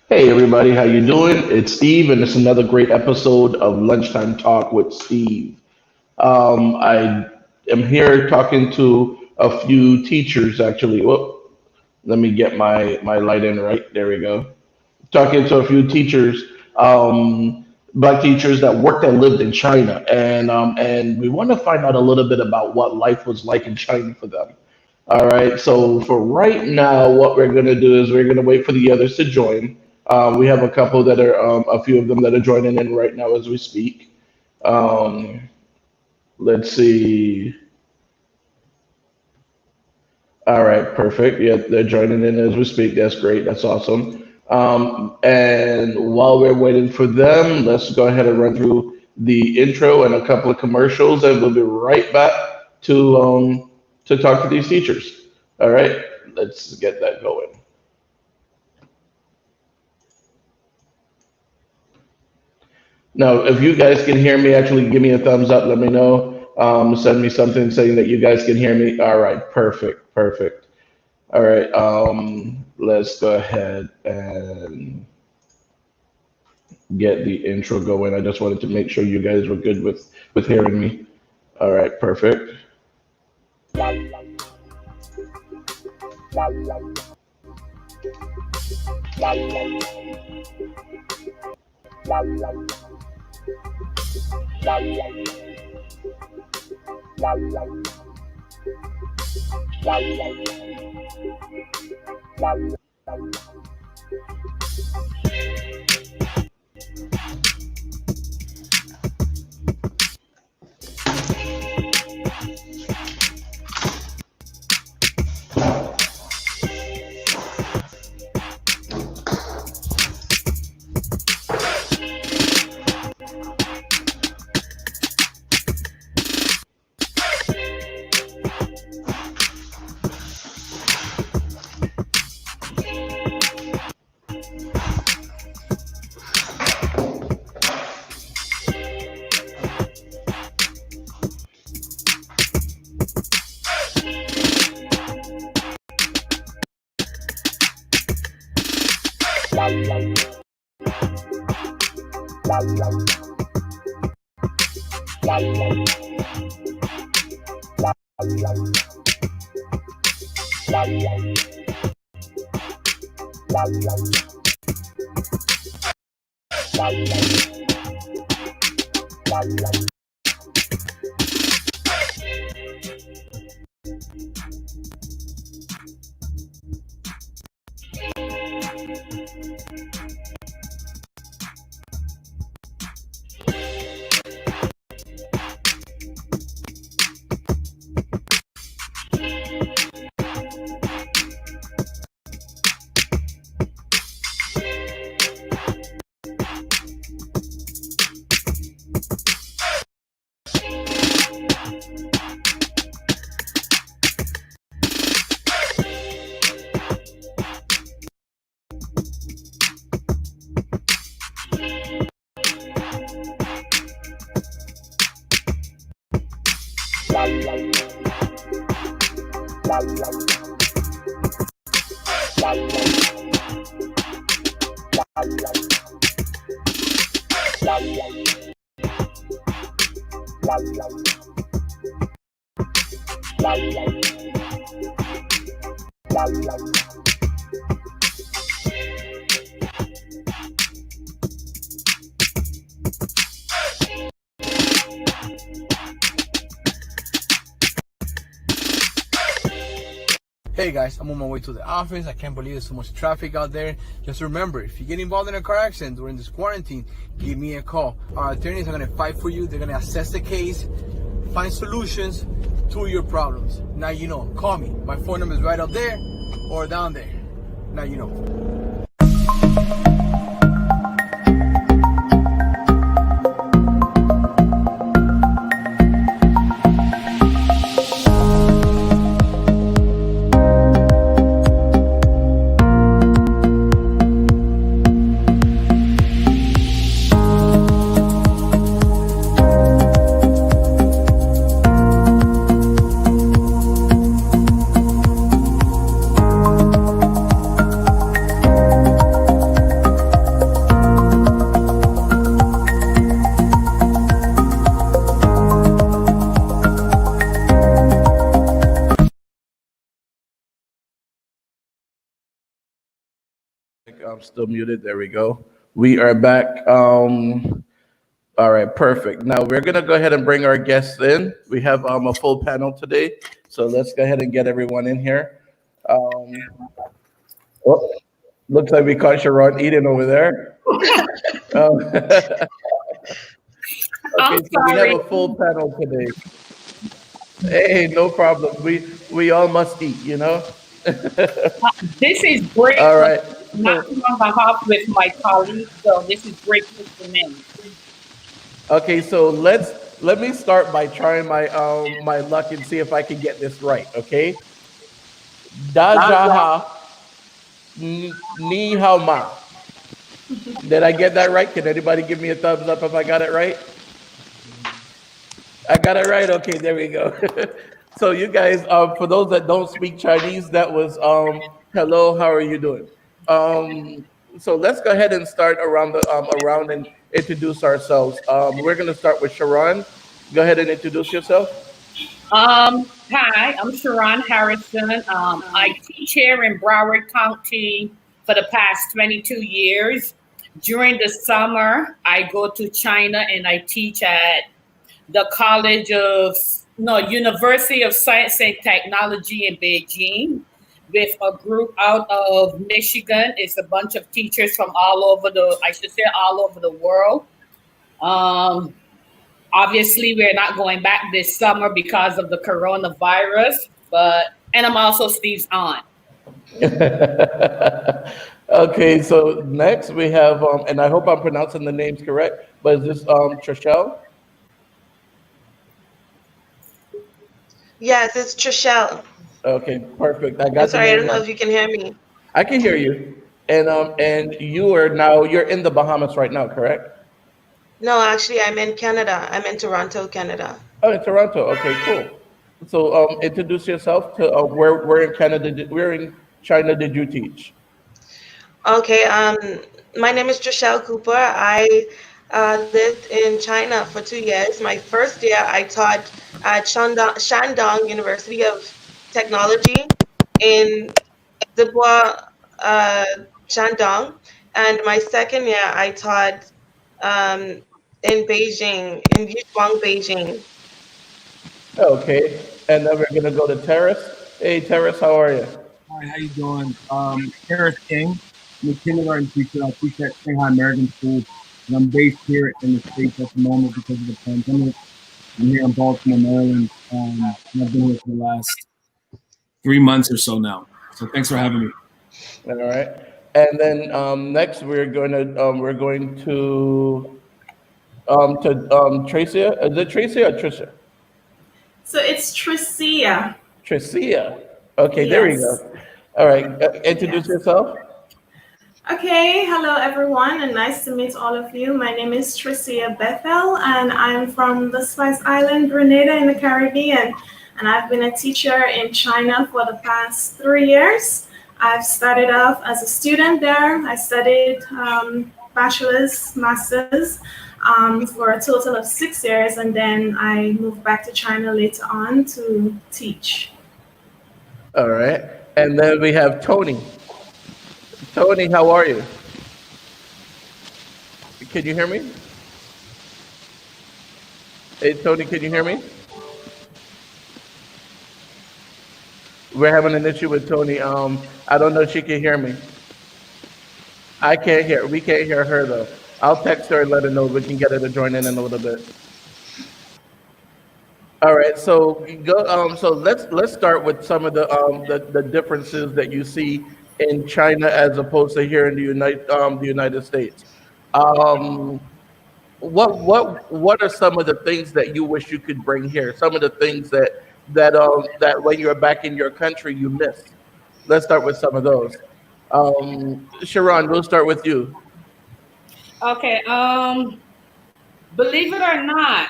Hey everybody, how you doing? It's Steve, and it's another great episode of Lunchtime Talk with Steve. I am here talking to a few teachers, actually. Whoop, let me get my light in right. There we go. Talking to a few teachers, black teachers that worked and lived in China, and we want to find out a little bit about what life was like in China for them. All right. So for right now, what we're gonna do is we're gonna wait for the others to join. We have a couple that are, a few of them that are joining in right now as we speak. Um, let's see. All right, perfect. Yeah, they're joining in as we speak. That's great. That's awesome. And while we're waiting for them, let's go ahead and run through the intro and a couple of commercials, and we'll be right back to talk to these teachers. All right, let's get that going. Now, if you guys can hear me, actually give me a thumbs up. Let me know. Send me something saying that you guys can hear me. All right, perfect, perfect. All right, let's go ahead and get the intro going. I just wanted to make sure you guys were good with hearing me. All right, perfect. Hey guys, I'm on my way to the office. I can't believe there's so much traffic out there. Just remember, if you get involved in a car accident during this quarantine, give me a call. Our attorneys are going to fight for you. They're going to assess the case, find solutions to your problems. Now you know. Call me. My phone number is right up there or down there. Now you know. I'm still muted. There we go. We are back. All right, perfect. Now we're gonna go ahead and bring our guests in. We have a full panel today, so let's go ahead and get everyone in here. Um, oh, looks like we caught Sharon eating over there. I'm Okay, so we have sorry. a full panel today. Hey, no problem. We all must eat, you know. This is All breakfast, right. not So on behalf with my colleagues. So this is breakfast for me. okay, so let me start by trying my luck and see if I can get this right. Okay, Dajaha ni hao ma. Did I get that right? Can anybody give me a thumbs up if I got it right? I got it right. Okay, there we go. So you guys, for those that don't speak Chinese, that was hello. How are you doing? Um, so let's go ahead and start around and introduce ourselves. We're gonna start with Sharon. Go ahead and introduce yourself. Hi, I'm Sharon Harrison. I teach here in Broward County for the past 22 years. During the summer, I go to China and I teach at the College of, no, University of Science and Technology in Beijing with a group out of Michigan. It's a bunch of teachers from all over I should say, all over the world. Um, Obviously, we're not going back this summer because of the coronavirus, and I'm also Steve's aunt. Okay, so next we have, and I hope I'm pronouncing the names correct, but is this Trishelle? Yes, it's Trishelle. Okay, perfect. I I'm got the sorry, I don't name. know if you can hear me. I can hear you. And you're in the Bahamas right now, correct? No, actually, I'm in Canada. I'm in Toronto, Canada. Oh, in Toronto. Okay, cool. So introduce yourself to where in Canada where in China did you teach? Okay, my name is Trishelle Cooper. I lived in China for 2 years. My first year, I taught at Shandong University of Technology in Zibwa, uh, Shandong. And my second year, I taught um, in Beijing, in Yuzhuang, Beijing. Okay, and then we're gonna go to Terrace. Hey, Terrace, how are you? Hi, how you doing? Harris King. I'm a kindergarten teacher. I teach at Shanghai American School, and I'm based here in the States at the moment because of the pandemic. I'm here in Baltimore, Maryland, and I've been here for the last 3 months or so now. So thanks for having me. All right. And then next we're going to Tracia. Is it Tracia or Trisha? So it's Tricia. Tricia. Okay, there we Yes. go. All right. Introduce Yes. yourself. Okay, hello everyone, and nice to meet all of you. My name is Tricia Bethel, and I'm from the Spice Island, Grenada, in the Caribbean. And I've been a teacher in China for the past 3 years. I've started off as a student there. I studied bachelor's, master's for a total of 6 years, and then I moved back to China later on to teach. All right. And then we have Tony. Tony, how are you? Can you hear me? Hey, Tony, can you hear me? We're having an issue with Tony. I don't know if she can hear me. I can't hear. We can't hear her though. I'll text her and let her know we can get her to join in a little bit. All right. So go. So let's start with some of the differences that you see in China as opposed to here in the United States. Um, what are some of the things that you wish you could bring here? Some of the things that when you're back in your country you miss. Let's start with some of those. Sharon, we'll start with you. Okay. Believe it or not,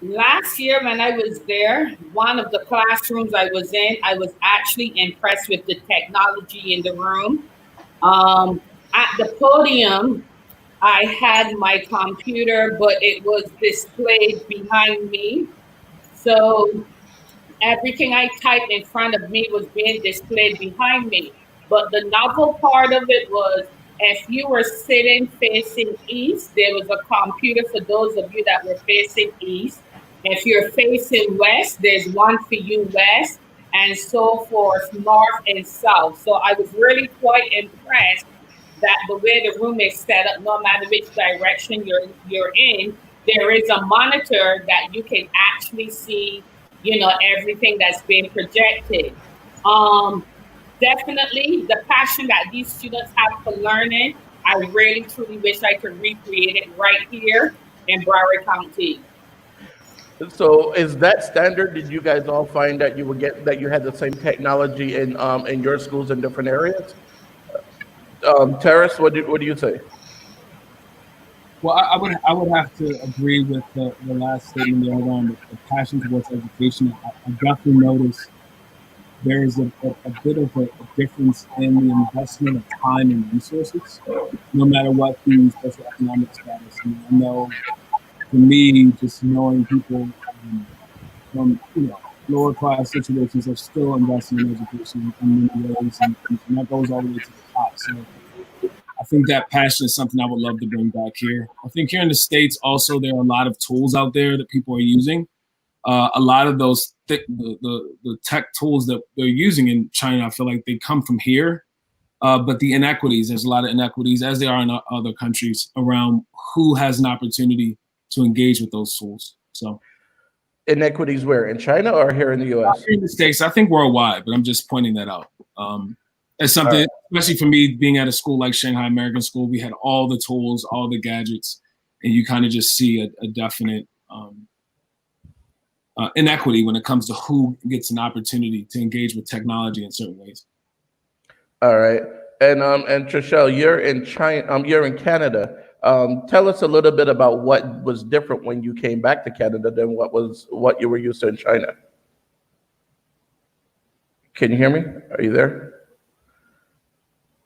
last year when I was there, one of the classrooms I was in, I was actually impressed with the technology in the room. At the podium, I had my computer, but it was displayed behind me. So everything I typed in front of me was being displayed behind me. But the novel part of it was if you were sitting facing east, there was a computer for those of you that were facing east. If you're facing west, there's one for you west, and so forth, north and south. So I was really quite impressed that the way the room is set up, no matter which direction you're in, there is a monitor that you can actually see, everything that's being projected. Um, Definitely the passion that these students have for learning. I really truly wish I could recreate it right here in Broward County. So is that standard? Did you guys all find that you had the same technology in your schools in different areas? Terrace, what do you say? Well, I would have to agree with the last statement there around the passion towards education. I definitely noticed there is a bit of a difference in the investment of time and resources, no matter what the socioeconomic status. I mean, I know for me, just knowing people from lower class situations are still investing in education in many ways, and that goes all the way to the top. So I think that passion is something I would love to bring back here. I think here in the States also there are a lot of tools out there that people are using. A lot of those the tech tools that they're using in China, I feel like they come from here. But the inequities, there's a lot of inequities, as there are in other countries, around who has an opportunity to engage with those tools. So Inequities where? In China or here in the US? here in the States, I think worldwide, but I'm just pointing that out. As something, especially for me, being at a school like Shanghai American School, we had all the tools, all the gadgets, and you kind of just see a definite inequity when it comes to who gets an opportunity to engage with technology in certain ways. All right. And Trishelle, you're in China, you're in Canada. Tell us a little bit about what was different when you came back to Canada than what you were used to in China. Can you hear me? Are you there?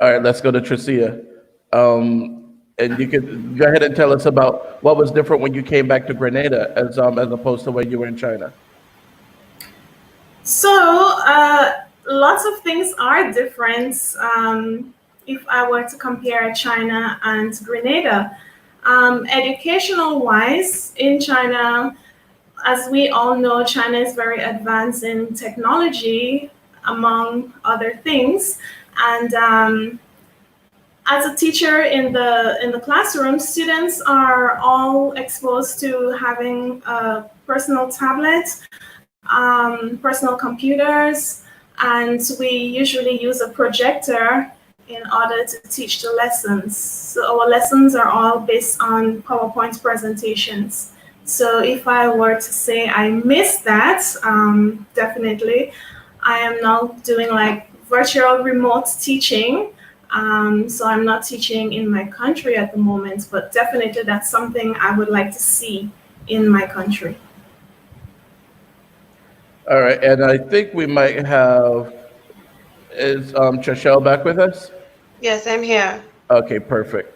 All right, let's go to Tricia. And you could go ahead and tell us about what was different when you came back to Grenada as opposed to when you were in China. So, lots of things are different if I were to compare China and Grenada. Educational wise, in China, as we all know, China is very advanced in technology, among other things. And as a teacher in the classroom, students are all exposed to having a personal tablet, personal computers, and we usually use a projector in order to teach the lessons. So our lessons are all based on PowerPoint presentations. So if I were to say I miss that, definitely, I am now doing like virtual remote teaching. So I'm not teaching in my country at the moment, but definitely that's something I would like to see in my country. All right, and I think we might have is Trishelle back with us? Yes, I'm here. Okay, perfect.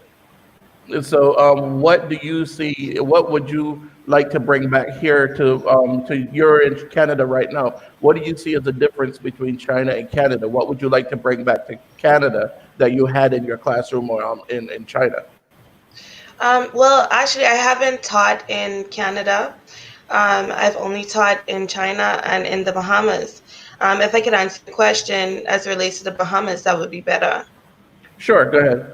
So, what do you see? What would you like to bring back here to you're in Canada right now? What do you see as the difference between China and Canada? What would you like to bring back to Canada that you had in your classroom or in China? Well, actually, I haven't taught in Canada. I've only taught in China and in the Bahamas. If I could answer the question as it relates to the Bahamas, that would be better. Sure, go ahead.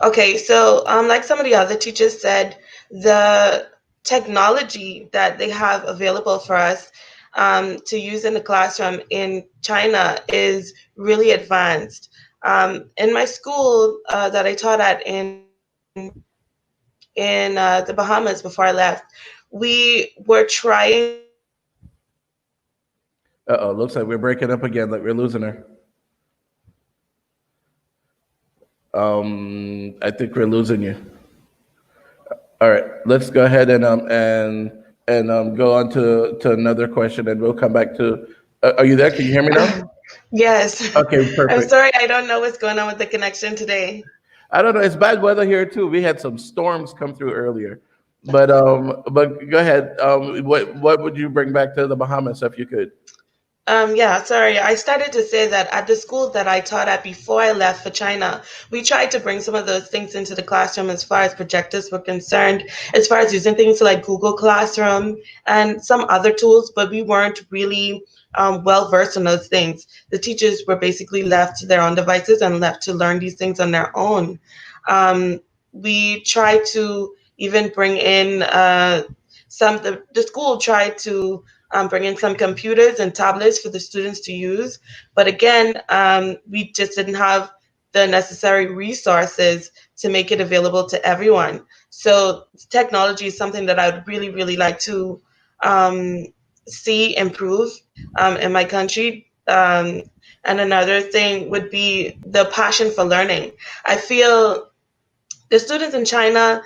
Okay, so like some of the other teachers said, the technology that they have available for us to use in the classroom in China is really advanced. In my school that I taught at in the Bahamas before I left, we were trying Uh-oh, looks like we're breaking up again, like we're losing her. I think we're losing you. All right, let's go ahead and go on to another question, and we'll come back to. Are you there? Can you hear me now? Yes. Okay, I'm perfect. sorry, I don't know what's going on with the connection today. I don't know. It's bad weather here too. We had some storms come through earlier, but go ahead. What would you bring back to the Bahamas if you could? Yeah, sorry. I started to say that at the school that I taught at before I left for China, we tried to bring some of those things into the classroom as far as projectors were concerned, as far as using things like Google Classroom and some other tools, but we weren't really well versed in those things. The teachers were basically left to their own devices and left to learn these things on their own. We tried to even bring in the school tried to bring in some computers and tablets for the students to use. But again, we just didn't have the necessary resources to make it available to everyone. So technology is something that I would really, really like to um, see improve in my country. And another thing would be the passion for learning. I feel the students in China,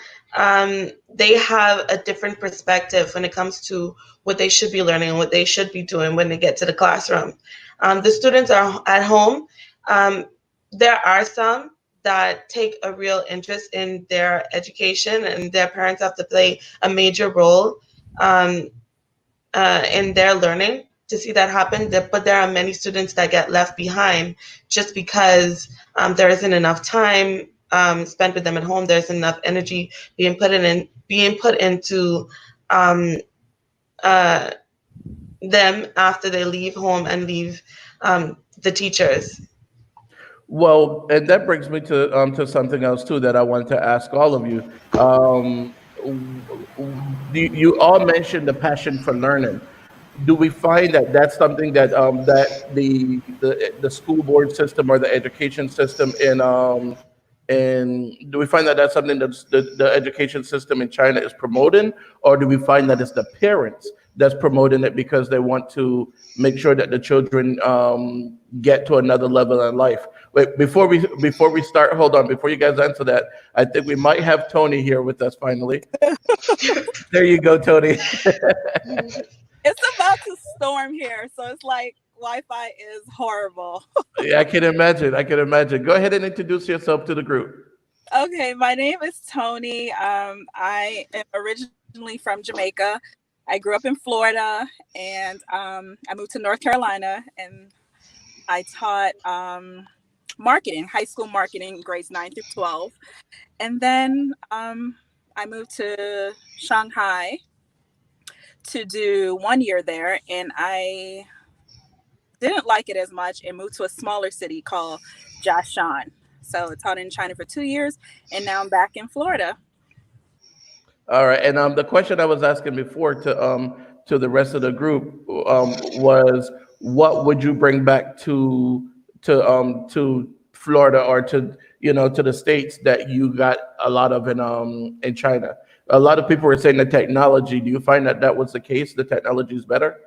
they have a different perspective when it comes to what they should be learning and what they should be doing when they get to the classroom. The students are at home. Um, there are some that take a real interest in their education, and their parents have to play a major role. Um, in their learning to see that happen. But there are many students that get left behind just because there isn't enough time spent with them at home. There's enough energy being put into um, uh, them after they leave home and leave the teachers. Well, and that brings me to something else too that I wanted to ask all of you. You all mentioned the passion for learning. Do we find that that's something that the school board system or the education system in do we find that that's something that the education system in China is promoting, or do we find that it's the parents that's promoting it because they want to make sure that the children get to another level in life? Wait, before we start, hold on, before you guys answer that, I think we might have Tony here with us finally. There you go, Tony. It's about to storm here, so it's like Wi-Fi is horrible. Yeah, I can imagine. I can imagine. Go ahead and introduce yourself to the group. Okay, my name is Tony. I am originally from Jamaica. I grew up in Florida, and I moved to North Carolina, and I taught marketing, high school marketing, grades 9 through 12. And then I moved to Shanghai to do 1 year there, and I didn't like it as much and moved to a smaller city called Jiashan. So I taught in China for 2 years, and now I'm back in Florida. All right, and the question I was asking before to the rest of the group was, what would you bring back to Florida, or to the states that you got a lot of in China? A lot of people were saying the technology. Do you find that that was the case? The technology is better.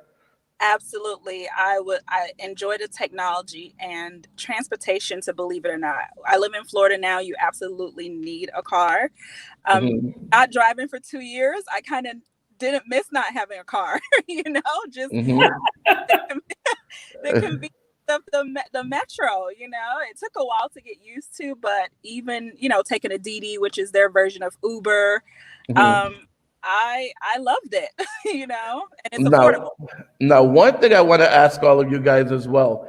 Absolutely. I enjoy the technology and transportation, to believe it or not. I live in Florida now. You absolutely need a car. Hmm. Not driving for 2 years, I kind of didn't miss not having a car, just Hmm. the, the convenience of the metro. It took a while to get used to, but even, taking a DD, which is their version of Uber, Hmm. um, I loved it, and it's Now, affordable. now, one thing I want to ask all of you guys as well,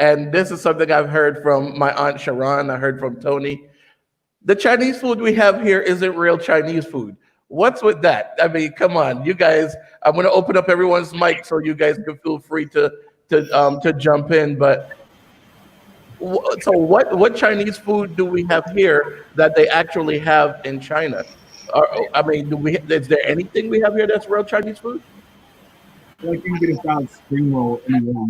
and this is something I've heard from my aunt Sharon. I heard from Tony. The Chinese food we have here isn't real Chinese food. What's with that? I mean, come on, you guys. I'm going to open up everyone's mic so you guys can feel free to jump in. But so what Chinese food do we have here that they actually have in China? I mean, is there anything we have here that's real Chinese food? Well, I can get a solid spring roll anywhere.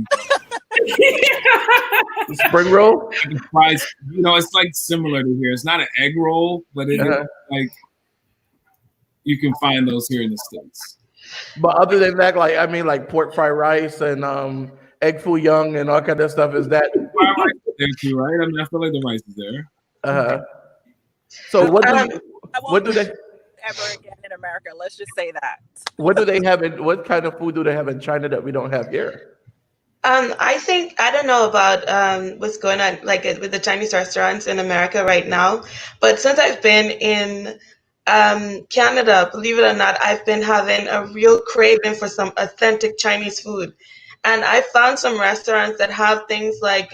Spring roll? Like a fries, it's like similar to here. It's not an egg roll, but it is Uh-huh. like you can find those here in the States. But other than that, like I mean, like pork fried rice and egg foo young and all kind of stuff. Is that? Fried rice is there too, right? I mean, I feel like the rice is there. Uh, so Um, I what won't do eat they ever again in America. Let's just say that. what do they have in what kind of food do they have in China that we don't have here? I think I don't know about what's going on like with the Chinese restaurants in America right now, but since I've been in Canada, believe it or not, I've been having a real craving for some authentic Chinese food. And I found some restaurants that have things like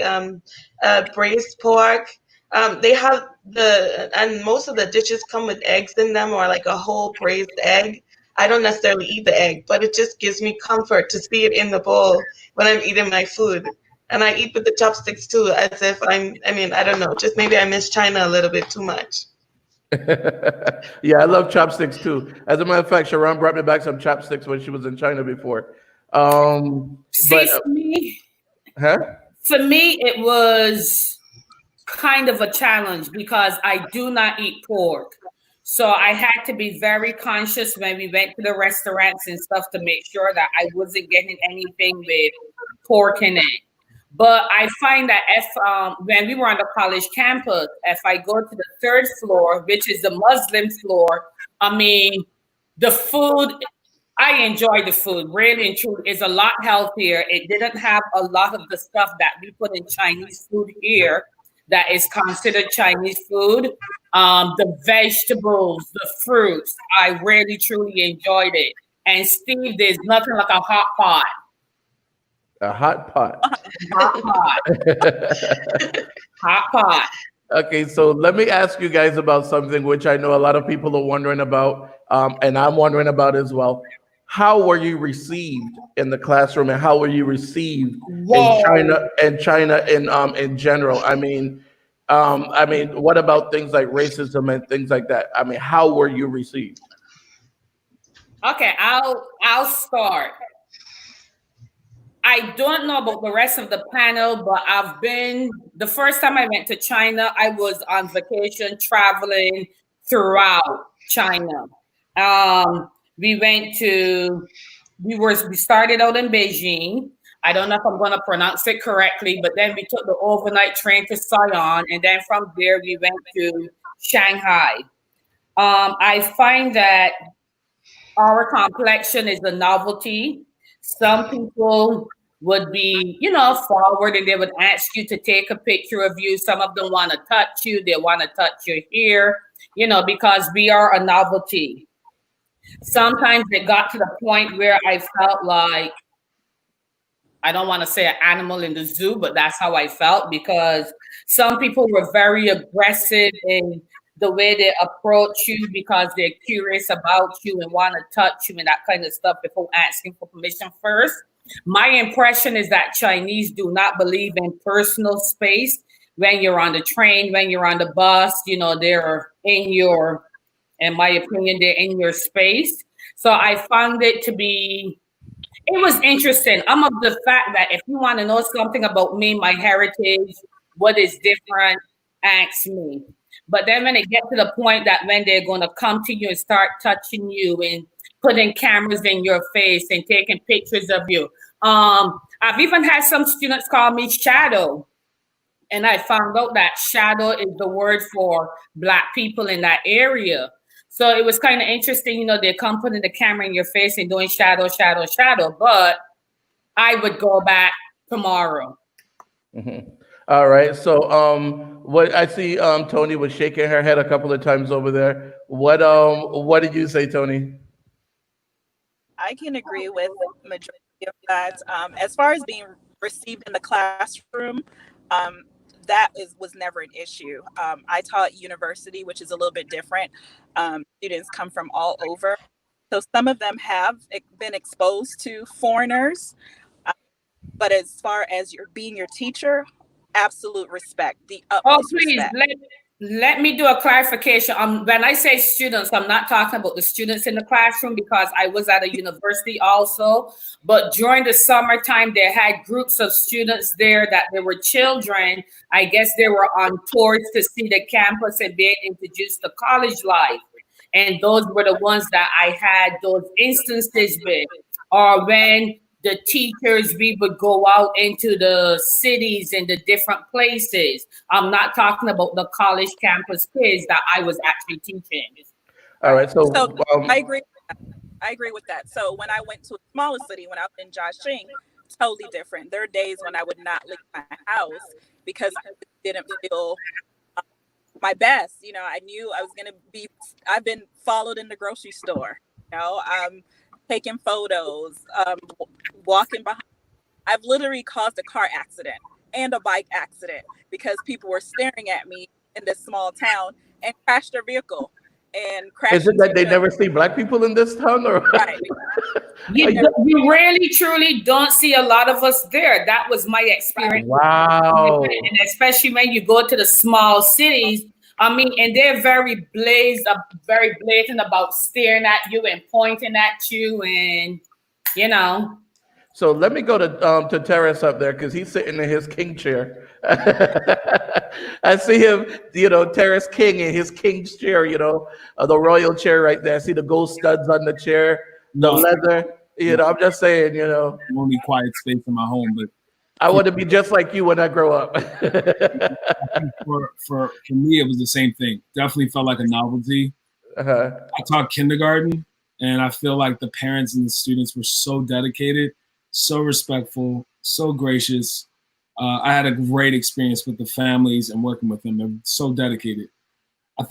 braised pork. They have and most of the dishes come with eggs in them or like a whole braised egg. I don't necessarily eat the egg, but it just gives me comfort to see it in the bowl when I'm eating my food. And I eat with the chopsticks too, as if I mean, I don't know, just maybe I miss China a little bit too much. Yeah, I love chopsticks too. As a matter of fact, Sharon brought me back some chopsticks when she was in China before. See, But huh? for me, it was kind of a challenge because I do not eat pork. So I had to be very conscious when we went to the restaurants and stuff to make sure that I wasn't getting anything with pork in it. But I find that if when we were on the college campus, if I go to the third floor, which is the Muslim floor, I mean, the food, I enjoy the food. Really and truly, it's a lot healthier. It didn't have a lot of the stuff that we put in Chinese food here that is considered Chinese food. The vegetables, the fruits, I really truly enjoyed it. And Steve, there's nothing like a hot pot. A hot pot. Hot pot. Hot pot. Okay, so let me ask you guys about something which I know a lot of people are wondering about, and I'm wondering about as well. How were you received in the classroom, and how were you received in Whoa. China in general? I mean, what about things like racism and things like that? I mean, how were you received? Okay, I'll start. I don't know about the rest of the panel, but the first time I went to China, I was on vacation traveling throughout China. Um, we went to, we started out in Beijing. I don't know if I'm going to pronounce it correctly, but then we took the overnight train to Sion, and then from there we went to Shanghai. I find that our complexion is a novelty. Some people would be, forward and they would ask you to take a picture of you. Some of them want to touch you, they want to touch your hair, because we are a novelty. Sometimes it got to the point where I felt like, I don't want to say an animal in the zoo, but that's how I felt because some people were very aggressive in the way they approach you because they're curious about you and want to touch you and that kind of stuff before asking for permission first. My impression is that Chinese do not believe in personal space when you're on the train, when you're on the bus, they're in my opinion, they're in your space. So I found it was interesting. I'm of the fact that if you want to know something about me, my heritage, what is different, ask me. But then when it gets to the point that when they're going to come to you and start touching you and putting cameras in your face and taking pictures of you. I've even had some students call me shadow. And I found out that shadow is the word for Black people in that area. So it was kind of interesting, they come putting the camera in your face and doing shadow, shadow, shadow. But I would go back tomorrow. Mhm. All right. So, what I see, Tony was shaking her head a couple of times over there. What did you say, Tony? I can agree with majority of that. As far as being received in the classroom, was never an issue. I taught university, which is a little bit different. Students come from all over, so some of them have been exposed to foreigners. But as far as being your teacher, absolute respect, the Oh, utmost please respect. let me do a clarification. When I say students, I'm not talking about the students in the classroom because I was at a university also. But during the summertime, they had groups of students there that they were children. I guess they were on tours to see the campus and being introduced to college life. And those were the ones that I had those instances with. Or when the teachers, we would go out into the cities and the different places. I'm not talking about the college campus kids that I was actually teaching. All right. So, So I agree. I agree with that. So when I went to a smaller city, when I was in Jiaxing, totally different. There are days when I would not leave my house because I didn't feel my best. I knew I was going to be, I've been followed in the grocery store, taking photos, walking behind I've literally caused a car accident and a bike accident because people were staring at me in this small town and crashed their vehicle and Is crashed it into that they the never see black people in this town, or? right. You, Are you- you really, truly don't see a lot of us there. That was my experience. Wow. And especially when you go to the small cities, I mean, and they're very blatant about staring at you and pointing at you, and you know. So let me go to Terrace up there because he's sitting in his king chair. I see him, Terrace King in his king's chair, the royal chair right there. I see the gold studs on the chair, the No, leather. I'm just saying, only quiet space in my home, but I want to be just like you when I grow up. I think for me, it was the same thing. Definitely felt like a novelty. Uh-huh. I taught kindergarten, and I feel like the parents and the students were so dedicated, so respectful, so gracious. I had a great experience with the families and working with them. They're so dedicated. I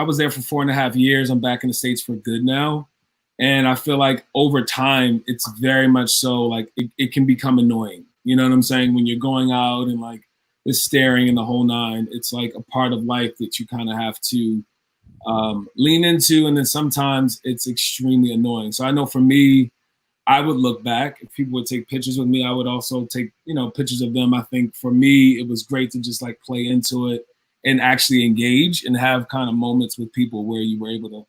was there for 4.5 years. I'm back in the States for good now. And I feel like over time, it's very much so like it can become annoying. You know what I'm saying? When you're going out and like the staring and the whole nine, it's like a part of life that you kind of have to lean into. And then sometimes it's extremely annoying. So I know for me, I would look back. If people would take pictures with me, I would also take, pictures of them. I think for me, it was great to just like play into it and actually engage and have kind of moments with people where you were able to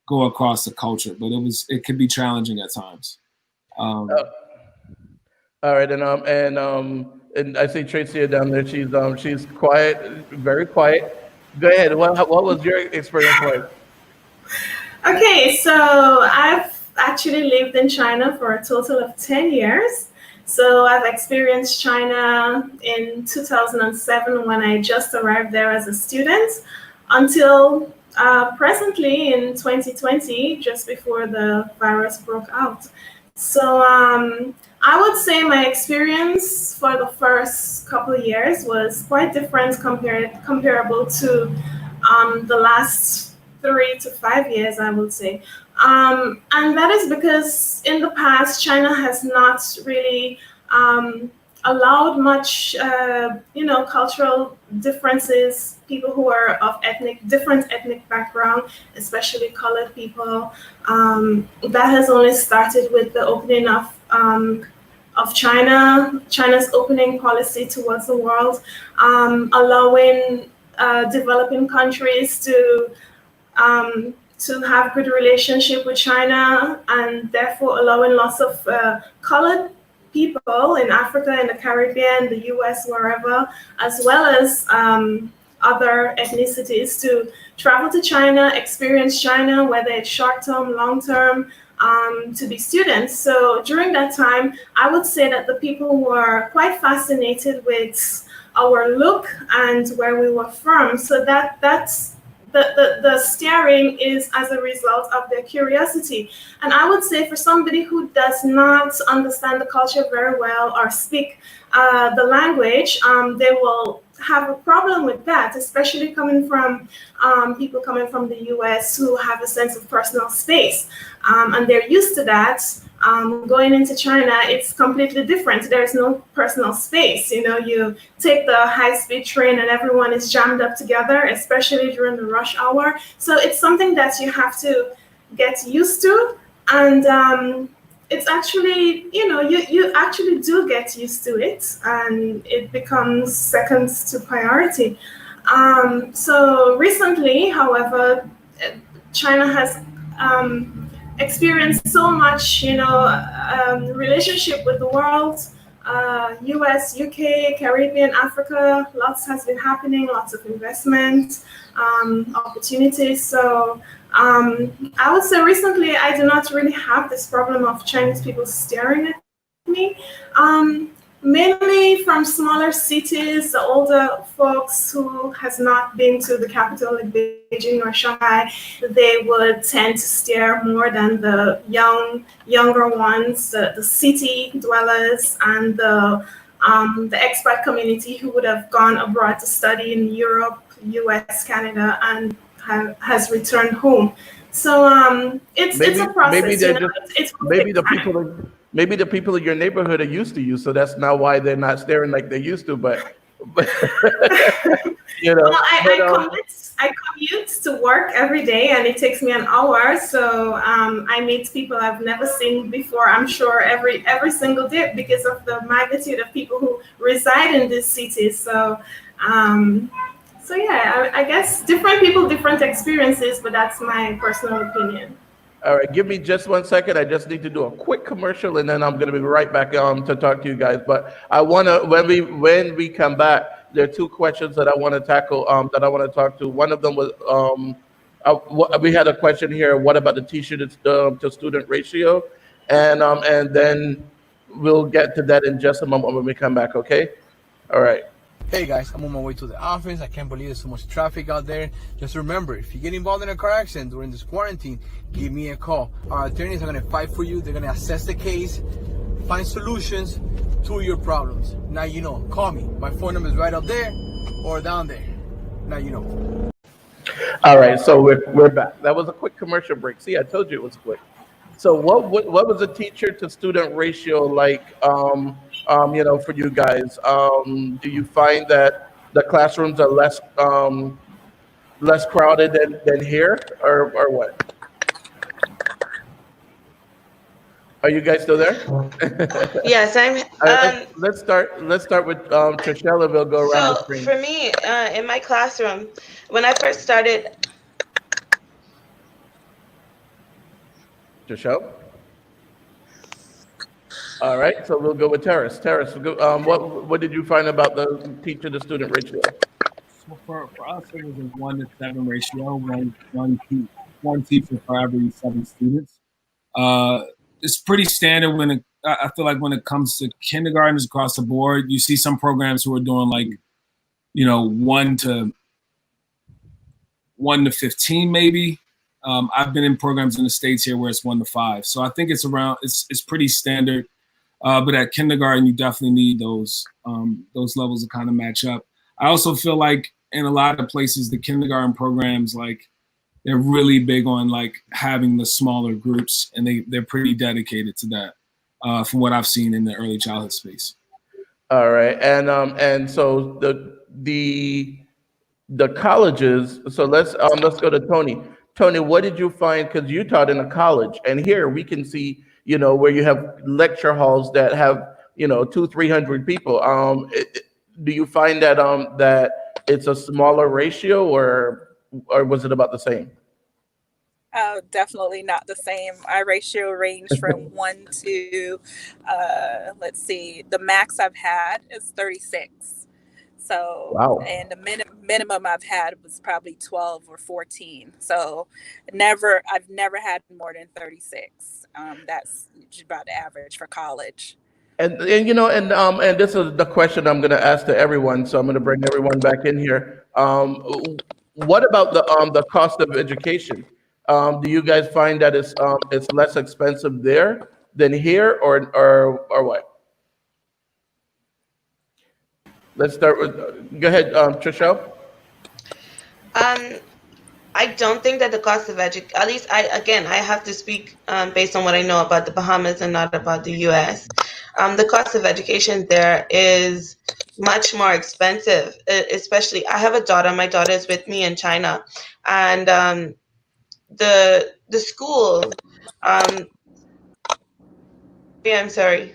go across the culture. But it could be challenging at times. All right, and I see Tracy down there. She's quiet, very quiet. Go ahead. What was your experience like? Okay, so I've actually lived in China for a total of 10 years. So I've experienced China in 2007 when I just arrived there as a student until presently in 2020, just before the virus broke out. So I would say my experience for the first couple of years was quite different comparable to the last 3 to 5 years, I would say. And that is because in the past, China has not really allowed much, cultural differences, people who are of different ethnic background, especially colored people. That has only started with the opening of China's opening policy towards the world, allowing developing countries to have good relationship with China, and therefore allowing lots of colored people in Africa, in the Caribbean, the US, wherever, as well as other ethnicities to travel to China, experience China, whether it's short term, long term, to be students. So during that time, I would say that the people were quite fascinated with our look and where we were from. So that's the staring is as a result of their curiosity. And I would say for somebody who does not understand the culture very well or speak the language, they will have a problem with that, especially coming from people coming from the US who have a sense of personal space. And they're used to that. Going into China, it's completely different. There's no personal space. You take the high-speed train and everyone is jammed up together, especially during the rush hour. So it's something that you have to get used to. And it's actually, you actually do get used to it, and it becomes second to priority. So recently, however, China has experienced so much, relationship with the world, US, UK, Caribbean, Africa. Lots has been happening, lots of investment opportunities. So I would say recently I do not really have this problem of Chinese people staring at me. Mainly from smaller cities, the older folks who has not been to the capital like Beijing or Shanghai, they would tend to stare more than the younger ones, the city dwellers, and the expat community who would have gone abroad to study in Europe, US, Canada, and has returned home. So it's a process. Maybe they're just it's maybe the people maybe the people in your neighborhood are used to you, so that's not why they're not staring like they used to. But Well, but I commute to work every day, and it takes me an hour. So I meet people I've never seen before. I'm sure every single day because of the magnitude of people who reside in this city. So um, so yeah, I guess different people, different experiences, but that's my personal opinion. all right, give me just 1 second. I just need to do a quick commercial, and then I'm going to be right back to talk to you guys. But I want to when we come back, there are two questions that I want to tackle. That I want to talk to. One of them was we had a question here. What about the teacher to student ratio? And then we'll get to that in just a moment when we come back. Okay. All right. Hey guys, I'm on my way to the office. I can't believe there's so much traffic out there. Just remember, if you get involved in a car accident during this quarantine, give me a call. Our attorneys are going to fight for you. They're going to assess the case, find solutions to your problems. Now you know. Call me. My phone number is right up there or down there. Now you know. All right, so we're back. That was a quick commercial break. See, I told you it was quick. So what was the teacher to student ratio like? For you guys, do you find that the classrooms are less crowded than here, or what? Are you guys still there? Yes, I'm. All right, let's start with Trishella. We'll go around the So screen. for me, in my classroom, when I first started, Trishelle. All right, so we'll go with Terrace. Terrace, what did you find about the teacher to student ratio? So for us, it was a 1 to 7 ratio, one teacher for every 7 students. Uh, it's pretty standard I feel like when it comes to kindergartens across the board. You see some programs who are doing like, 1 to 15 maybe. I've been in programs in the States here where it's 1 to 5. So I think it's pretty standard. But at kindergarten, you definitely need those levels to kind of match up. I also feel like in a lot of places, the kindergarten programs, like they're really big on like having the smaller groups, and they're pretty dedicated to that. From what I've seen in the early childhood space. All right, and so the colleges. So let's go to Tony. Tony, what did you find? Because you taught in a college, and here we can see, where you have lecture halls that have, 200-300 people. Do you find that it's a smaller ratio, or was it about the same? Definitely not the same. Our ratio range from one to, let's see, the max I've had is 36. So, Wow. and the minimum I've had was probably 12 or 14. So, I've never had more than 36. That's about the average for college. And this is the question I'm going to ask to everyone. So I'm going to bring everyone back in here. What about the cost of education? Do you guys find that it's less expensive there than here, or what? Let's start with. Go ahead, Trishelle. um, I don't think that the cost of at least I have to speak based on what I know about the Bahamas and not about the U.S. The cost of education there is much more expensive, especially I have a daughter. My daughter is with me in China, and the school. Um, yeah, I'm sorry.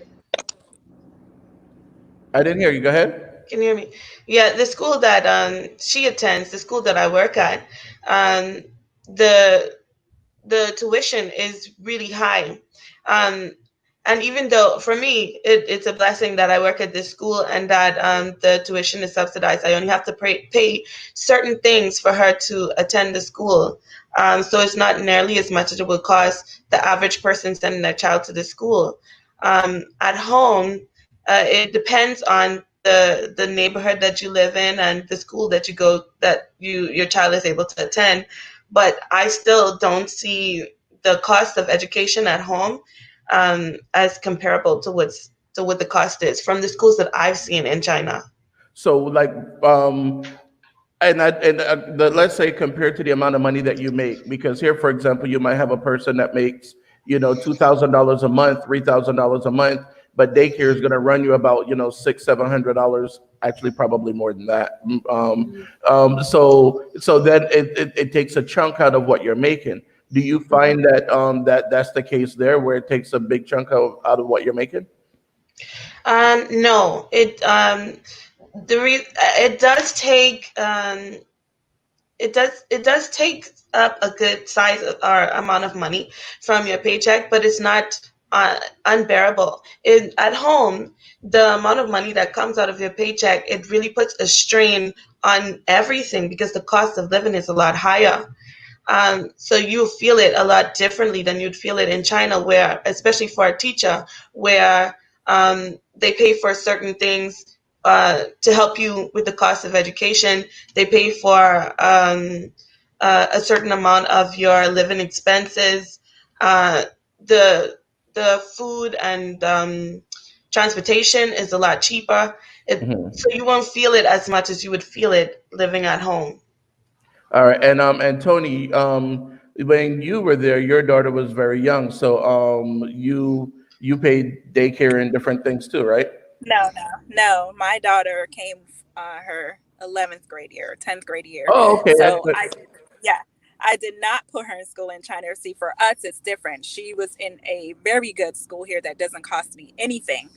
I didn't hear you. Go ahead. Can you hear me? Yeah, the school that she attends, the school that I work at, um, the the tuition is really high. Um, and even though for me it's a blessing that I work at this school and that the tuition is subsidized, I only have to pay certain things for her to attend the school. So it's not nearly as much as it would cost the average person sending their child to the school. At home, it depends on the neighborhood that you live in and the school that your child is able to attend. But I still don't see the cost of education at home as comparable to what the cost is from the schools that I've seen in China. So like, let's say compared to the amount of money that you make, because here, for example, you might have a person that makes $2,000 a month, $3,000 a month, but daycare is going to run you about $600-700, actually probably more than that. So then it takes a chunk out of what you're making. Do you find that that's the case there, where it takes a big chunk out of what you're making? No, it does take it does take up a good size or amount of money from your paycheck, but it's not unbearable. At home, the amount of money that comes out of your paycheck, it really puts a strain on everything because the cost of living is a lot higher. So you feel it a lot differently than you'd feel it in China, where, especially for a teacher, where they pay for certain things to help you with the cost of education. They pay for a certain amount of your living expenses. The food and transportation is a lot cheaper. So you won't feel it as much as you would feel it living at home. All right, and Tony, when you were there, your daughter was very young, so you paid daycare and different things too, right? No. My daughter came her 11th grade year, 10th grade year. Oh, okay, So excellent. I did not put her in school in China. See, for us, it's different. She was in a very good school here that doesn't cost me anything.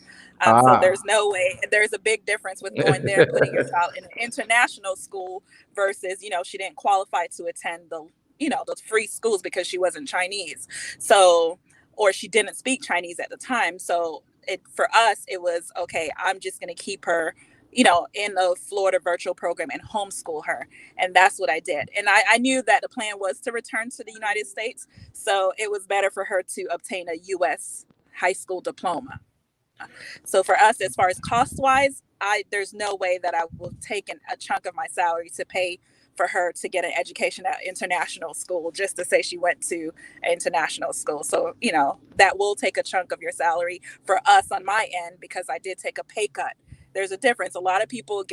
So Ah. there's no way. There's a big difference with going there and putting your child in an international school versus, she didn't qualify to attend those free schools because she wasn't Chinese. So, or she didn't speak Chinese at the time. So for us, it was, okay, I'm just going to keep her, in the Florida virtual program and homeschool her. And that's what I did. And I knew that the plan was to return to the United States. So it was better for her to obtain a U.S. high school diploma. So for us, as far as cost wise, there's no way that I will take a chunk of my salary to pay for her to get an education at international school just to say she went to an international school. So, that will take a chunk of your salary for us on my end, because I did take a pay cut. There's a difference. A lot of people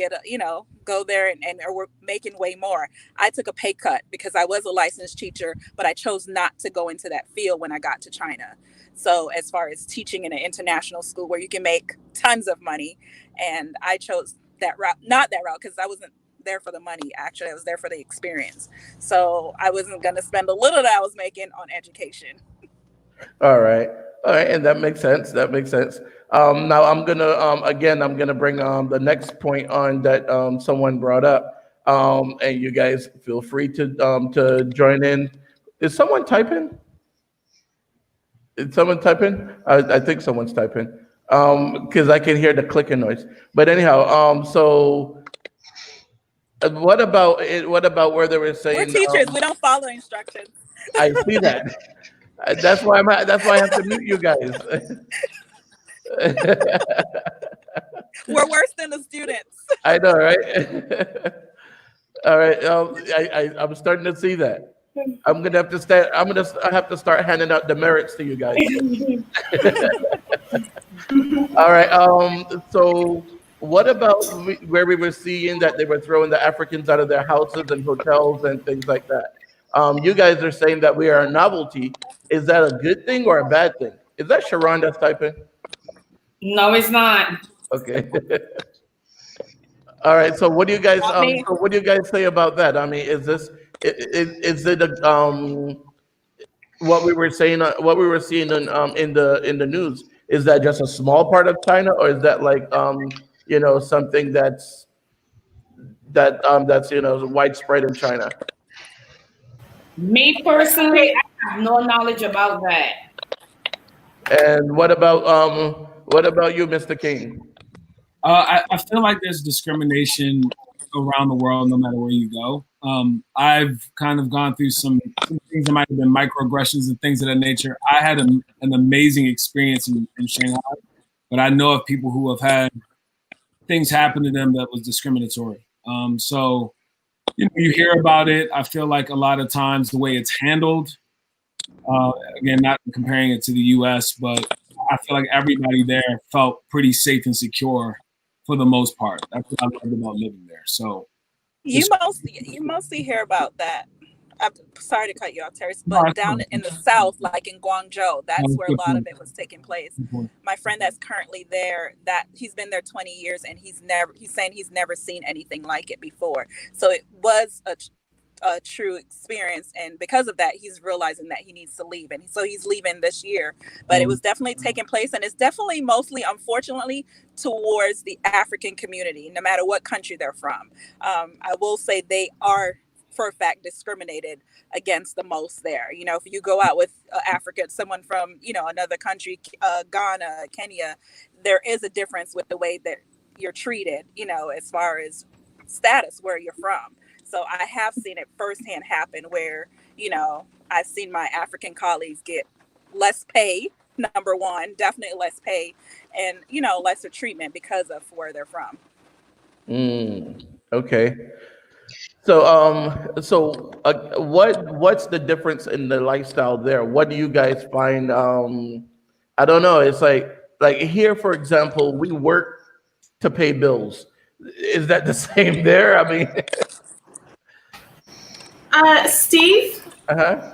go there and are making way more. I took a pay cut because I was a licensed teacher, but I chose not to go into that field when I got to China. So as far as teaching in an international school where you can make tons of money, and I chose that route, not that route, because I wasn't there for the money. Actually, I was there for the experience. So I wasn't going to spend a little that I was making on education. All right. All right, and that makes sense. That makes sense. Now I'm gonna bring the next point on that someone brought up. And you guys feel free to join in. Is someone typing? Is someone typing? I think someone's typing. Because I can hear the clicking noise. But anyhow, so what about it? What about where they were We're saying? teachers. We don't follow instructions. I see that. That's why I have to mute you guys. We're worse than the students. I know, right? All right. I'm starting to see that. I'm gonna have to start. I have to start handing out demerits to you guys. All right. So what about where we were seeing that they were throwing the Africans out of their houses and hotels and things like that? You guys are saying that we are a novelty. Is that a good thing or a bad thing? Is that Sharon that's typing? No, it's not. Okay. All right. So what do you guys Me. so what do you guys say about that? I mean, is it what we were saying what we were seeing in the news? Is that just a small part of China, or is that like something that's widespread in China? Me personally, I have no knowledge about that. And what about you, Mr. King? I feel like there's discrimination around the world, no matter where you go. I've kind of gone through some things that might have been microaggressions and things of that nature. I had an amazing experience in Shanghai, but I know of people who have had things happen to them that was discriminatory. So, you hear about it. I feel like a lot of times the way it's handled, again, not comparing it to the U.S., but I feel like everybody there felt pretty safe and secure for the most part. That's what I loved about living there. So You mostly hear about that I'm sorry to cut you off, Terrace, No, but it's down fine. in the south, like in Guangzhou, No, that's it's where a good lot of point. it was taking place. Good point. My friend that's currently there, that he's been there 20 years and he's saying he's never seen anything like it before. So it was a true experience, and because of that he's realizing that he needs to leave, and so he's leaving this year. But it was definitely taking place, and it's definitely mostly, unfortunately, towards the African community, no matter what country they're from. I will say they are for a fact discriminated against the most there. You know, if you go out with Africa, someone from, you know, another country, Ghana, Kenya, there is a difference with the way that you're treated, you know, as far as status where you're from. So I have seen it firsthand happen where, you know, I've seen my African colleagues get less pay, number one, definitely less pay, and, you know, lesser treatment because of where they're from. Okay. What's the difference in the lifestyle there? What do you guys find? I don't know. It's like here, for example, we work to pay bills. Is that the same there? I mean, Steve, uh-huh.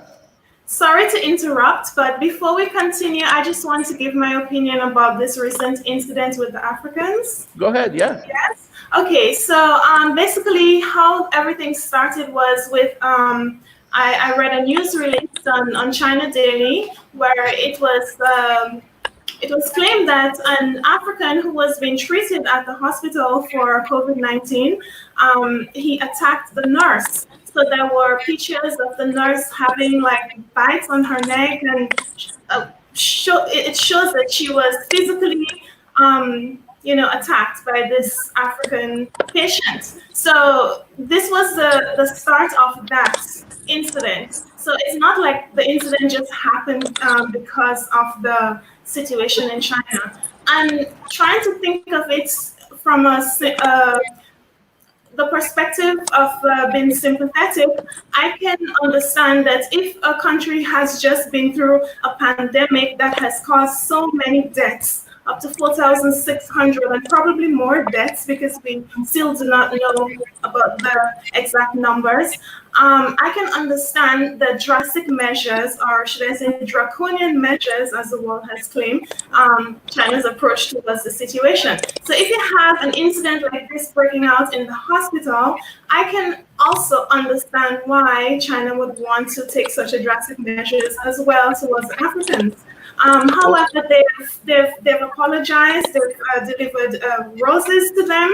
sorry to interrupt, but before we continue, I just want to give my opinion about this recent incident with the Africans. Go ahead. Yeah. Yes. Okay, so basically, how everything started was with I read a news release on China Daily where it was claimed that an African who was being treated at the hospital for COVID-19, he attacked the nurse. So there were pictures of the nurse having like bites on her neck, and it shows that she was physically, attacked by this African patient. So this was the start of that incident. So it's not like the incident just happened because of the situation in China. I'm trying to think of it from the perspective of being sympathetic. I can understand that if a country has just been through a pandemic that has caused so many deaths, up to 4,600, and probably more deaths because we still do not know about the exact numbers. I can understand the drastic measures, or should I say draconian measures, as the world has claimed, China's approach towards the situation. So if you have an incident like this breaking out in the hospital, I can also understand why China would want to take such a drastic measures as well towards Africans. However, they've apologized. They've delivered roses to them,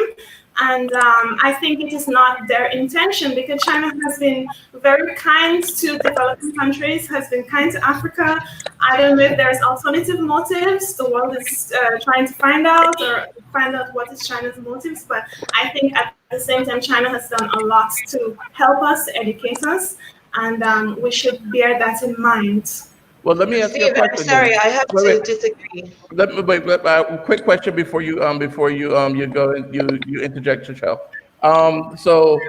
and I think it is not their intention because China has been very kind to developing countries, has been kind to Africa. I don't know if there's alternative motives. The world is trying to find out what is China's motives. But I think at the same time, China has done a lot to help us, to educate us, and we should bear that in mind. Well, let me ask you a Steve, I'm question then. sorry, I have Wait, to wait. disagree. Let me wait. Quick question before you go and you interject, Michelle. So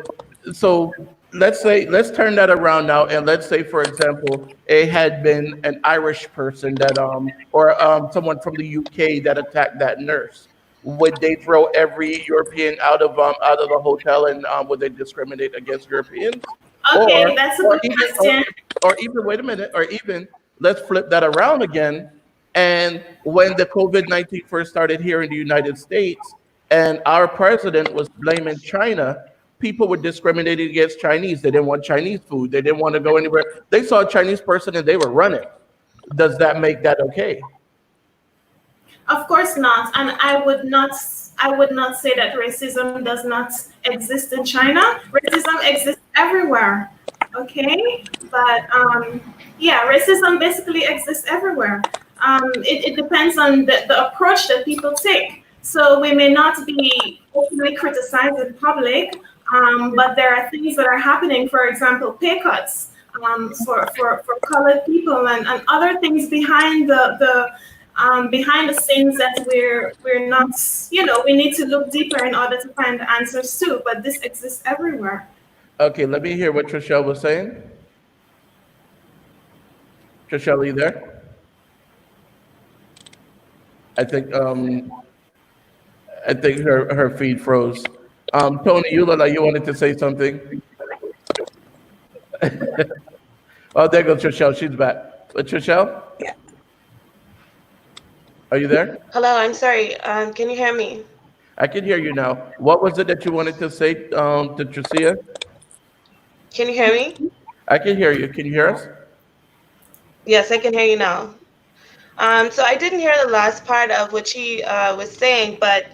let's turn that around now, and let's say, for example, it had been an Irish person that or someone from the UK that attacked that nurse. Would they throw every European out of the hotel, and would they discriminate against Europeans? Okay, Or that's a or good even question. or even wait a minute, or even let's flip that around again. And when the COVID-19 first started here in the United States, and our president was blaming China, people were discriminating against Chinese. They didn't want Chinese food. They didn't want to go anywhere. They saw a Chinese person and they were running. Does that make that okay? Of course not, and I would not say that racism does not exist in China. Racism exists everywhere. Okay, but yeah, racism basically exists everywhere. It depends on the approach that people take. So we may not be openly criticized in public, but there are things that are happening. For example, pay cuts for colored people, and other things behind the scenes that we're not, we need to look deeper in order to find the answers to. But this exists everywhere. Okay, let me hear what Trishelle was saying. Trishelle, are you there? I think her feed froze. Tony, you look like you wanted to say something. Oh, there goes Trishelle. She's back. Trishelle, Yeah. are you there? Hello, I'm sorry. Can you hear me? I can hear you now. What was it that you wanted to say to Tricia? Can you hear me? I can hear you. Can you hear us? Yes, I can hear you now. So I didn't hear the last part of what she was saying, but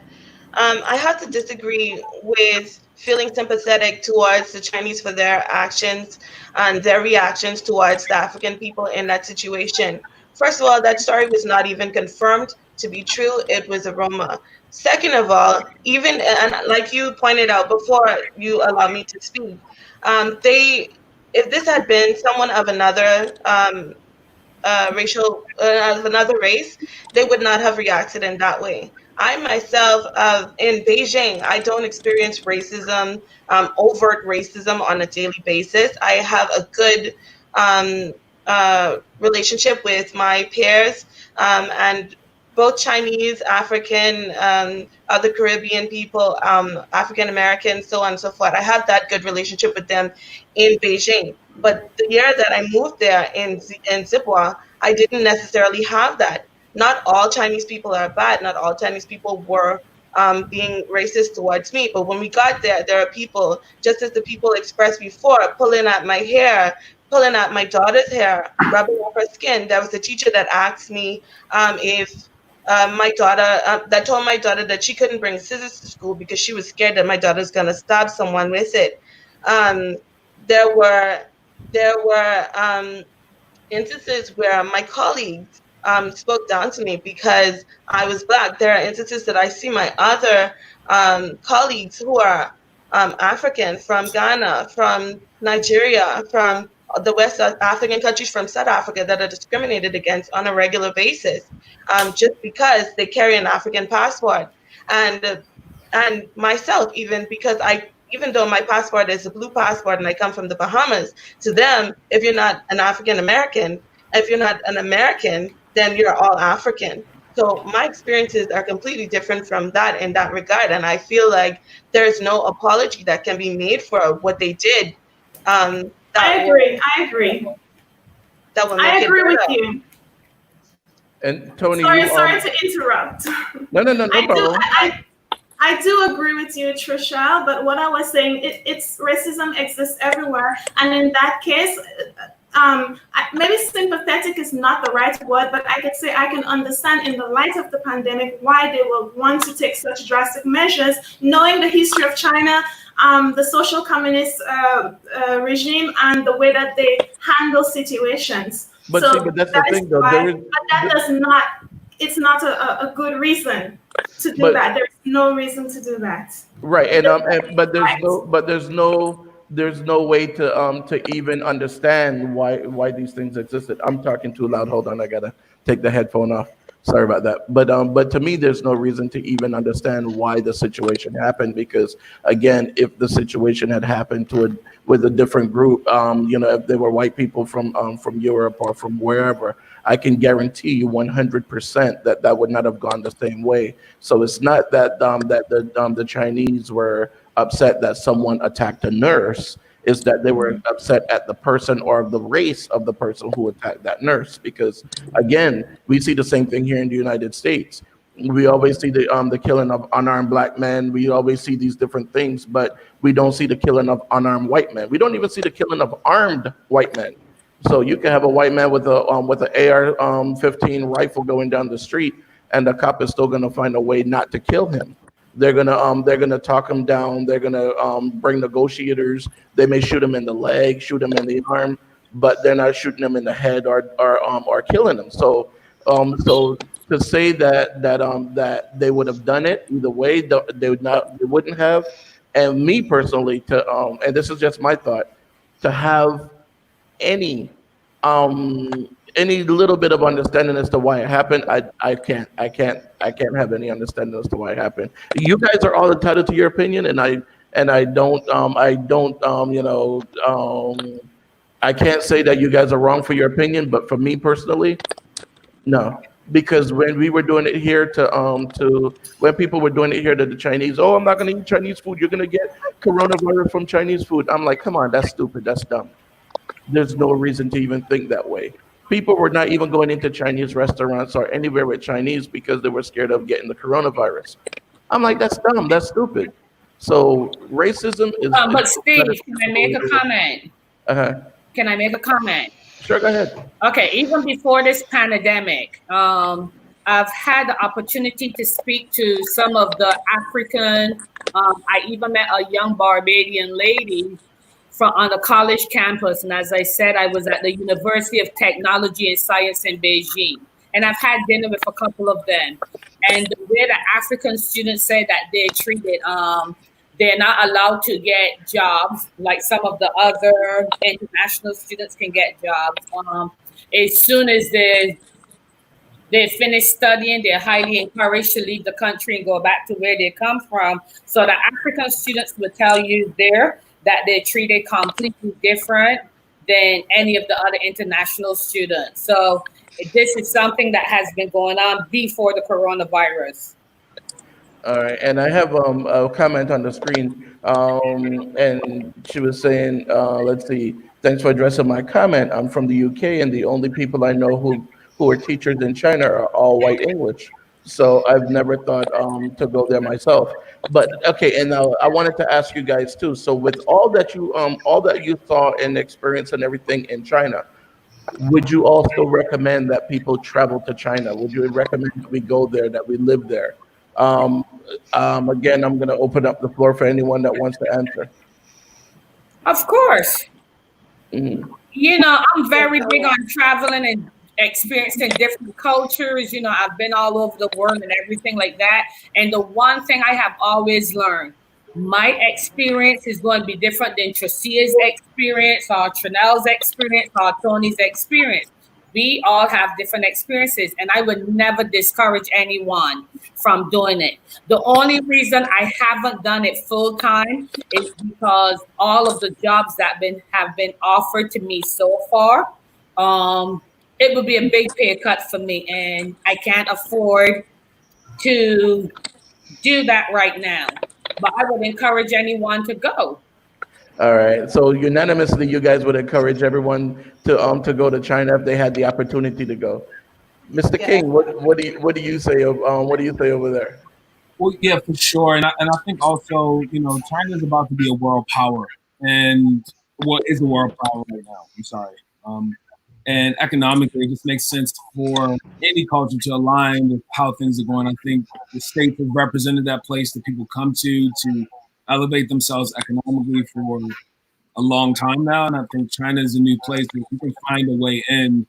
I have to disagree with feeling sympathetic towards the Chinese for their actions and their reactions towards the African people in that situation. First of all, that story was not even confirmed to be true. It was a rumor. Second of all, even and like you pointed out before you allow me to speak, they if this had been someone of another racial of another race, they would not have reacted in that way. I myself, in Beijing, I don't experience racism, overt racism on a daily basis. I have a good relationship with my peers, and both Chinese, African, other Caribbean people, African Americans, so on and so forth. I have that good relationship with them in Beijing. But the year that I moved there in Zipwa, I didn't necessarily have that. Not all Chinese people are bad. Not all Chinese people were being racist towards me. But when we got there, there are people, just as the people expressed before, pulling at my hair, pulling at my daughter's hair, rubbing off her skin. There was a teacher that asked me if my daughter, that told my daughter that she couldn't bring scissors to school because she was scared that my daughter's going to stab someone with it. Um, there were there were instances where my colleagues spoke down to me because I was Black. There are instances that I see my other colleagues who are African, from Ghana, from Nigeria, from the West African countries, from South Africa, that are discriminated against on a regular basis, just because they carry an African passport. And myself, even because even though my passport is a blue passport and I come from the Bahamas, to them, if you're not an African American, if you're not an American, then you're all African. So my experiences are completely different from that in that regard. And I feel like there's no apology that can be made for what they did. I agree. I agree. That will make I it agree with better. you. And Tony, Sorry to interrupt. no I do problem. I do agree with you, Trisha, but what I was saying, it's racism exists everywhere. And in that case, maybe sympathetic is not the right word, but I could say I can understand in the light of the pandemic why they will want to take such drastic measures, knowing the history of China, the social communist regime, and the way that they handle situations. But see, but that's the That is thing, though. why, There is, but that does not, it's not a good reason to do but that. There's no reason to do that. right, but Right. there's no way to even understand why these things existed. I'm talking too loud. Hold on, I gotta take the headphone off. Sorry about that. But to me, there's no reason to even understand why the situation happened, because again, if the situation had happened with a different group, if they were white people from Europe or from wherever, I can guarantee you 100% that that would not have gone the same way. So it's not that the Chinese were upset that someone attacked a nurse. Is that they were upset at the person or the race of the person who attacked that nurse. Because again, we see the same thing here in the United States. We always see the killing of unarmed black men. We always see these different things, but we don't see the killing of unarmed white men. We don't even see the killing of armed white men. So you can have a white man with an AR-15 rifle going down the street, and the cop is still going to find a way not to kill him. They're gonna talk him down. They're gonna bring negotiators. They may shoot him in the leg, shoot him in the arm, but they're not shooting him in the head or killing him. So to say that they would have done it either way, they wouldn't have. And me personally, and this is just my thought, to have any any little bit of understanding as to why it happened, I can't have any understanding as to why it happened. You guys are all entitled to your opinion, and I can't say that you guys are wrong for your opinion, but for me personally, no. Because when we were doing it here to when people were doing it here to the Chinese, oh, I'm not gonna eat Chinese food, you're gonna get coronavirus from Chinese food. I'm like, come on, that's stupid, that's dumb. there's no reason to even think that way. People were not even going into Chinese restaurants or anywhere with Chinese because they were scared of getting the coronavirus. I'm like, that's dumb. That's stupid. So racism is But Steve, can I make a comment? uh-huh. Can I make a comment? Sure, go ahead. Okay, even before this pandemic, I've had the opportunity to speak to some of the African. I even met a young Barbadian lady from on a college campus, and as I said, I was at the University of Technology and Science in Beijing, and I've had dinner with a couple of them. And the way the African students say that they're treated, they're not allowed to get jobs like some of the other international students can get jobs. As soon as they finish studying, they're highly encouraged to leave the country and go back to where they come from. So the African students will tell you there that they're treated completely different than any of the other international students. So this is something that has been going on before the coronavirus. All right, and I have a comment on the screen, and she was saying, let's see, thanks for addressing my comment. I'm from the UK, and the only people I know who are teachers in China are all white English. So I've never thought to go there myself. But okay, and now I wanted to ask you guys too. So with all that you saw and experienced and everything in China, would you also recommend that people travel to China? Would you recommend that we go there, that we live there? Um, Again, I'm going to open up the floor for anyone that wants to answer. Of course. Mhm. I'm very big on traveling and experiencing different cultures. I've been all over the world and everything like that. And the one thing I have always learned, my experience is going to be different than Tricia's experience or Trinell's experience or Tony's experience. We all have different experiences, and I would never discourage anyone from doing it. The only reason I haven't done it full time is because all of the jobs that have been offered to me so far, it would be a big pay cut for me, and I can't afford to do that right now. But I would encourage anyone to go. All right. So unanimously, you guys would encourage everyone to go to China if they had the opportunity to go. Mr. Yeah. King, what do you say what do you say over there? Well, yeah, for sure, and I think also, China is about to be a world power, and what is a world power right now? I'm sorry, and economically, it just makes sense for any culture to align with how things are going. I think the states have represented that place that people come to elevate themselves economically for a long time now, and I think China is a new place where you can find a way in.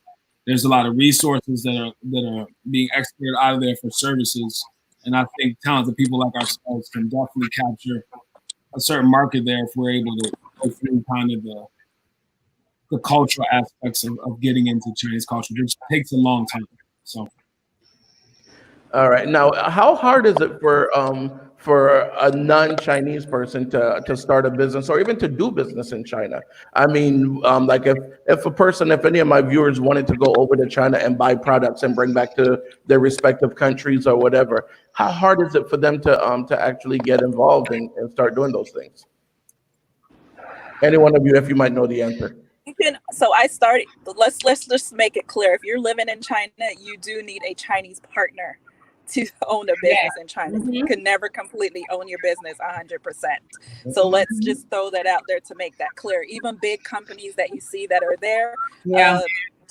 There's a lot of resources that are being exported out of there for services, and I think talented people like ourselves can definitely capture a certain market there if we're able to go through kind of the cultural aspects of getting into Chinese culture, which takes a long time. So All right. Now, how hard is it for a non-Chinese person to start a business or even to do business in China? I mean, like if any of my viewers wanted to go over to China and buy products and bring back to their respective countries or whatever, how hard is it for them to actually get involved and start doing those things? Any one of you, if you might know the answer. So I started. Let's just make it clear. If you're living in China, you do need a Chinese partner to own a business in China. Mm-hmm. You can never completely own your business 100%. So let's just throw that out there to make that clear. Even big companies that you see that are there, Yeah.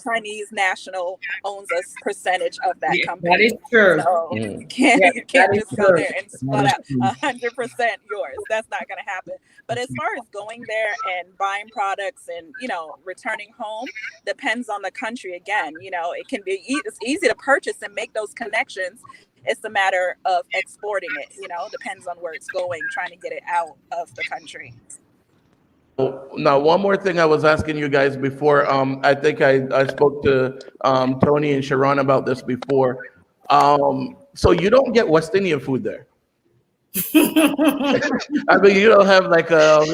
Chinese national owns a percentage of that Yeah, company. that is true. So Mm. you can't that is just go true. there and split out 100% yours. That's not going to happen. But as far as going there and buying products and returning home, depends on the country. Again, it can be it's easy to purchase and make those connections. It's a matter of exporting it. Depends on where it's going, trying to get it out of the country. Now, one more thing I was asking you guys before. I think I spoke to Tony and Sharon about this before. So you don't get West Indian food there. I mean, you don't have like a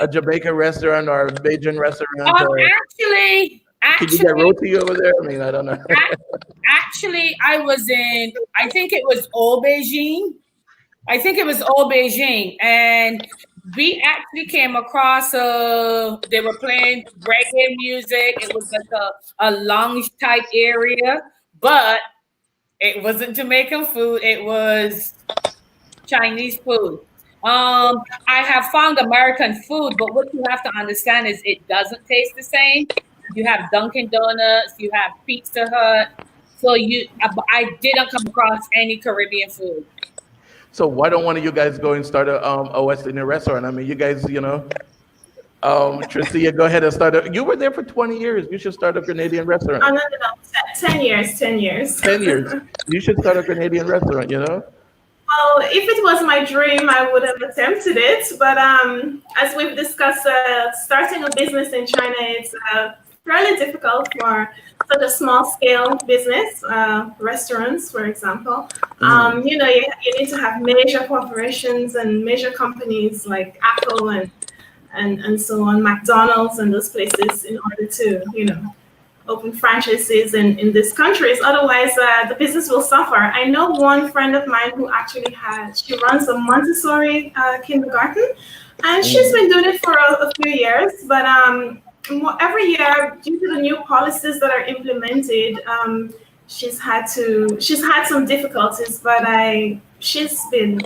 Jamaican restaurant or a Bajan restaurant. Can you get roti over there? I mean, I don't know. Actually, I was I think it was Old Beijing. I think it was Old Beijing. And We actually came across they were playing reggae music. It was like a lounge type area, but it wasn't Jamaican food. It was Chinese food. I have found American food, but what you have to understand is it doesn't taste the same. You have Dunkin' Donuts, you have Pizza Hut. So I didn't come across any Caribbean food. So why don't one of you guys go and start a West Indian restaurant? I mean, you guys, Tricia, go ahead and start. You were there for 20 years. You should start a Grenadian restaurant. Oh, no. 10 years, 10 years. 10 years. You should start a Grenadian restaurant, Well, if it was my dream, I would have attempted it. But as we've discussed, starting a business in China is fairly difficult for such a small scale business, restaurants, for example. You need to have major corporations and major companies like Apple and so on, McDonald's and those places in order to, open franchises in these countries. Otherwise, the business will suffer. I know one friend of mine who actually she runs a Montessori kindergarten, and she's been doing it for a few years. But every year, due to the new policies that are implemented, she's had some difficulties. But she's been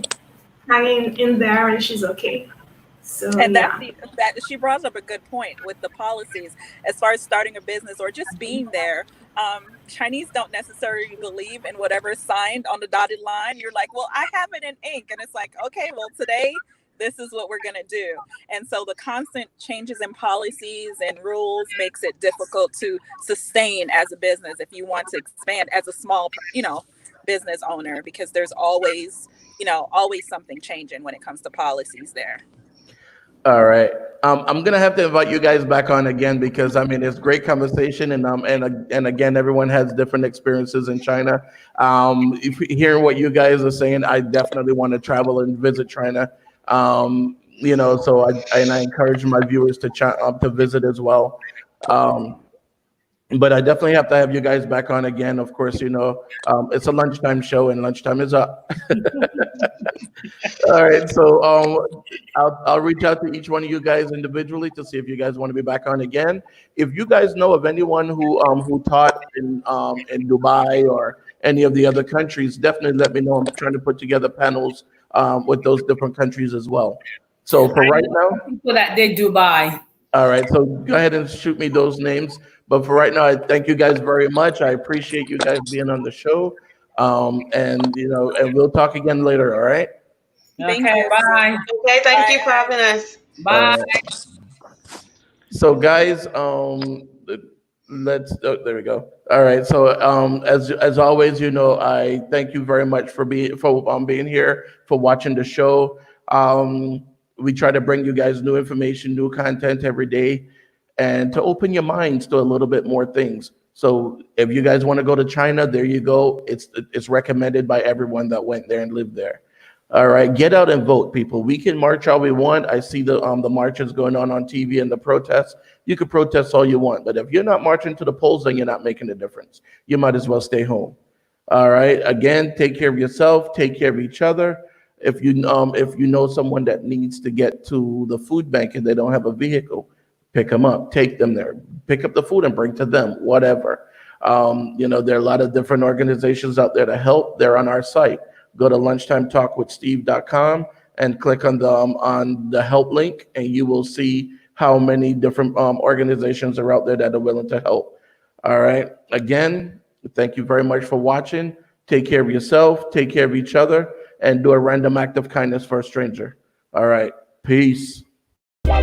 hanging in there, and she's okay. So, and that she brought up a good point with the policies as far as starting a business or just being there. Chinese don't necessarily believe in whatever is signed on the dotted line. You're like, well, I have it in ink. And it's like, okay, well, today, this is what we're going to do. And so the constant changes in policies and rules makes it difficult to sustain as a business if you want to expand as a small, business owner, because there's always something changing when it comes to policies there. All right. I'm gonna have to invite you guys back on again because it's great conversation and again everyone has different experiences in China. Hearing what you guys are saying, I definitely want to travel and visit China. So I encourage my viewers to visit as well. But I definitely have to have you guys back on again. Of course, it's a lunchtime show and lunchtime is up. All right, so I'll reach out to each one of you guys individually to see if you guys want to be back on again. If you guys know of anyone who taught in Dubai or any of the other countries, definitely let me know. I'm trying to put together panels with those different countries as well. So for right now, people that did Dubai. All right, so go ahead and shoot me those names. But for right now, I thank you guys very much. I appreciate you guys being on the show. And we'll talk again later, all right? Okay, bye. Okay, thank you for having us. Bye. So guys, there we go. All right. So as always, I thank you very much for being here, for watching the show. We try to bring you guys new information, new content every day, and to open your minds to a little bit more things. So if you guys want to go to China, there you go. It's recommended by everyone that went there and lived there. All right, get out and vote, people. We can march all we want. I see the marches going on TV and the protests. You can protest all you want, but if you're not marching to the polls, then you're not making a difference. You might as well stay home. All right. Again, take care of yourself. Take care of each other. If you know someone that needs to get to the food bank and they don't have a vehicle, pick them up, take them there, pick up the food and bring to them, whatever. There are a lot of different organizations out there to help. They're on our site. Go to lunchtimetalkwithsteve.com and click on the help link, and you will see how many different organizations are out there that are willing to help. All right. Again, thank you very much for watching. Take care of yourself, take care of each other, and do a random act of kindness for a stranger. All right. Peace. La